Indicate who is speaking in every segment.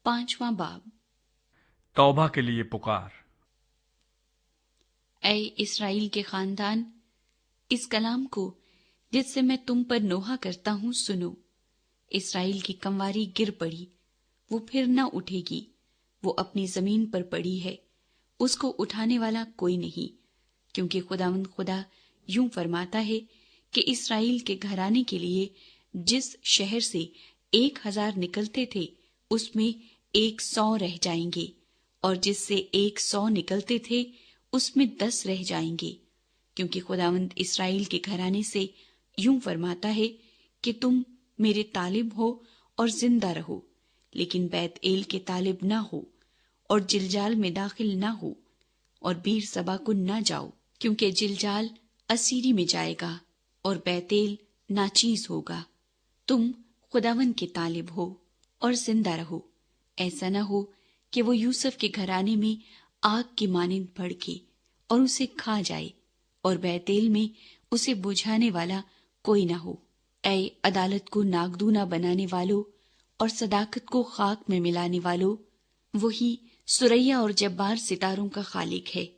Speaker 1: 5वां बाब।
Speaker 2: तौबा के लिए पुकार।
Speaker 1: ऐ इस्राएल के खानदान, इस कलाम को जिससे मैं तुम पर नोहा करता हूँ सुनो। इस्राएल की कंवारी गिर पड़ी, वो फिर न उठेगी। वो अपनी जमीन पर पड़ी है, उसको उठाने वाला कोई नहीं। क्योंकि खुदावंद खुदा यूं फरमाता है कि इस्राएल के घराने के लिए जिस शहर से 1000 निकलते थे उसमें 100 रह जाएंगे, और जिससे 100 निकलते थे उसमें 10 रह जाएंगे। क्योंकि खुदावंद इस्राएल के घराने से यूं फरमाता है कि तुम मेरे तालिब हो और जिंदा रहो, लेकिन बैत एल के तालिब ना हो, और जिलजाल में दाखिल ना हो, और बीर सबा को ना जाओ। क्योंकि जिलजाल असीरी में जाएगा और बैतेल नाचीज होगा। तुम खुदावन के तालिब हो और जिंदा रहो। ऐसा न हो कि वो यूसुफ के घराने में आग की मानिंद भड़के और उसे खा जाए, और बैतेल में उसे बुझाने वाला कोई न हो। ऐ अदालत को नागदूना बनाने वालों और सदाकत को खाक में मिलाने वालों, वही सुरैया और जब्बार सितारों का खालिक है,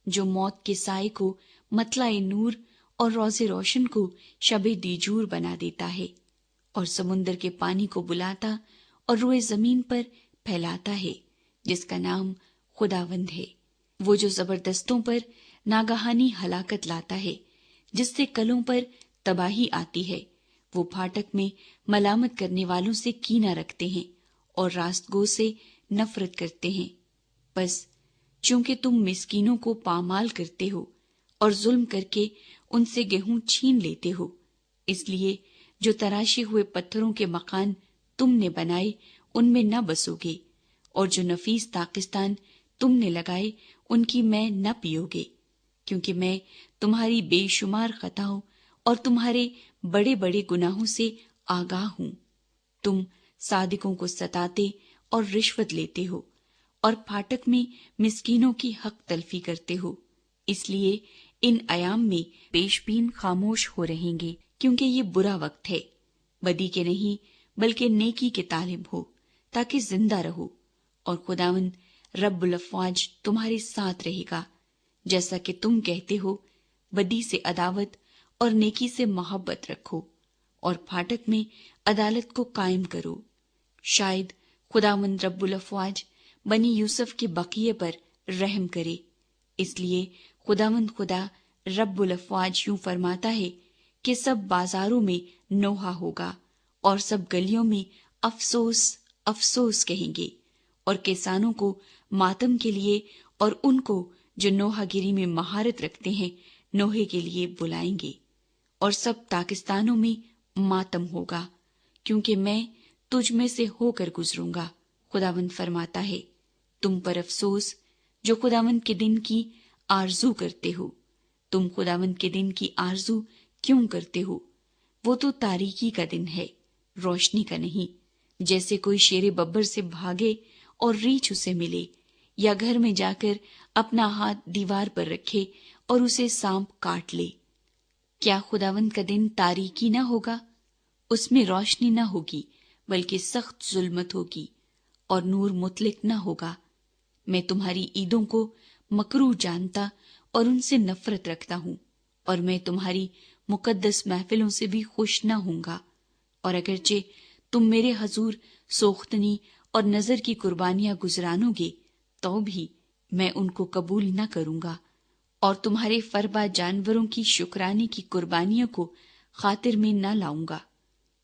Speaker 1: जो मौत के साए को मतलाए नूर और रोज़े रोशन को शबे दीजूर बना देता है, और समुंदर के पानी को बुलाता और रुए जमीन पर फैलाता है, जिसका नाम खुदावंद है। वो जो जबरदस्तों पर नागहानी हलाकत लाता है, जिससे कलों पर तबाही आती है। वो फाटक में मलामत करने वालों से कीना रखते हैं और रास्तगो से नफरत करते हैं। बस चूंकि तुम मिस्कीनों को पामाल करते हो और जुल्म करके उनसे गेहूं छीन लेते हो, इसलिए जो तराशे हुए पत्थरों के मकान तुमने बनाए उनमें न बसोगे, और जो नफीस ताकिस्तान तुमने लगाए उनकी मैं न पियोगे। क्योंकि मैं तुम्हारी बेशुमार खताओं और तुम्हारे बड़े बड़े गुनाहों से आगाह हूं। तुम सादिकों को सताते और रिश्वत लेते हो और फाटक में मिस्कीनों की हक तलफी करते हो। इसलिए इन अयाम में पेशबीन खामोश हो रहेंगे, क्योंकि ये बुरा वक्त है। बदी के नहीं बल्कि नेकी के तालिब हो, ताकि जिंदा रहो, और खुदावंद रब्बुल अफ़वाज तुम्हारे साथ रहेगा। जैसा कि तुम कहते हो, बदी से अदावत और नेकी से मोहब्बत रखो, और फाटक में अदालत को कायम करो। शायद खुदावंद रब्बुल अफ़वाज बनी यूसुफ के बकिये पर रहम करे। इसलिए खुदावंद खुदा रब्बुल अफ़वाज यूं फरमाता है कि सब बाजारों में नोहा होगा, और सब गलियों में अफसोस अफसोस कहेंगे, और किसानों को मातम के लिए और उनको जो नोहागिरी में महारत रखते हैं नोहे के लिए बुलाएंगे। और सब ताकिस्तानों में मातम होगा, क्योंकि मैं तुझ में से होकर गुजरूंगा। खुदावंद फरमाता है, तुम पर अफसोस जो खुदावंद के दिन की आरजू करते हो। तुम खुदावंद के दिन की आरजू क्यों करते हो? वो तो तारीकी का दिन है, रोशनी का नहीं। जैसे कोई शेरे बब्बर से भागे और रीछ उसे मिले, या घर में जाकर अपना हाथ दीवार पर रखे और उसे सांप काट ले। क्या खुदावंद का दिन तारीकी न होगा? उसमें रोशनी न होगी, बल्कि सख्त जुल्मत होगी, और नूर मुतलिक न होगा। मैं तुम्हारी ईदों को मकरूह जानता और उनसे नफरत रखता हूँ, और मैं तुम्हारी मुकद्दस महफिलों से भी खुश न होऊंगा। और अगरचे तुम मेरे हजूर सोख्तनी और नजर की कुर्बानियां गुजरानोगे, तो भी मैं उनको कबूल न करूंगा, और तुम्हारे फरबा जानवरों की शुक्राने की कुर्बानियों को खातिर में न लाऊंगा।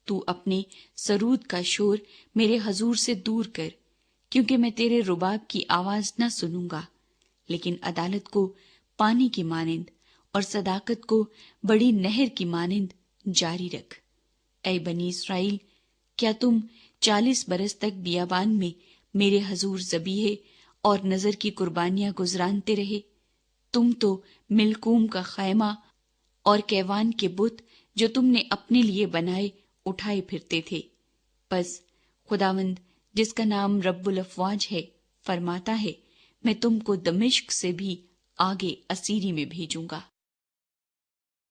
Speaker 1: तू अपने सरूद का शोर मेरे हजूर से दूर कर, क्योंकि मैं तेरे रुबाब की आवाज न सुनूंगा। लेकिन अदालत को पानी की मानिंद और सदाकत को बड़ी नहर की मानिंद जारी रख। ऐ बनी इस्राएल, क्या तुम 40 बरस तक बियाबान में मेरे हजूर ज़बीहे और नजर की कुर्बानियां गुजरानते रहे? तुम तो मिलकूम का खैमा और कैवान के बुत जो तुमने अपने लिए बनाए उठाए फिरते थे। बस खुदावंद जिसका नाम रब्बुल अफ़वाज है फरमाता है, मैं तुमको दमिश्क से भी आगे असीरी में भेजूंगा।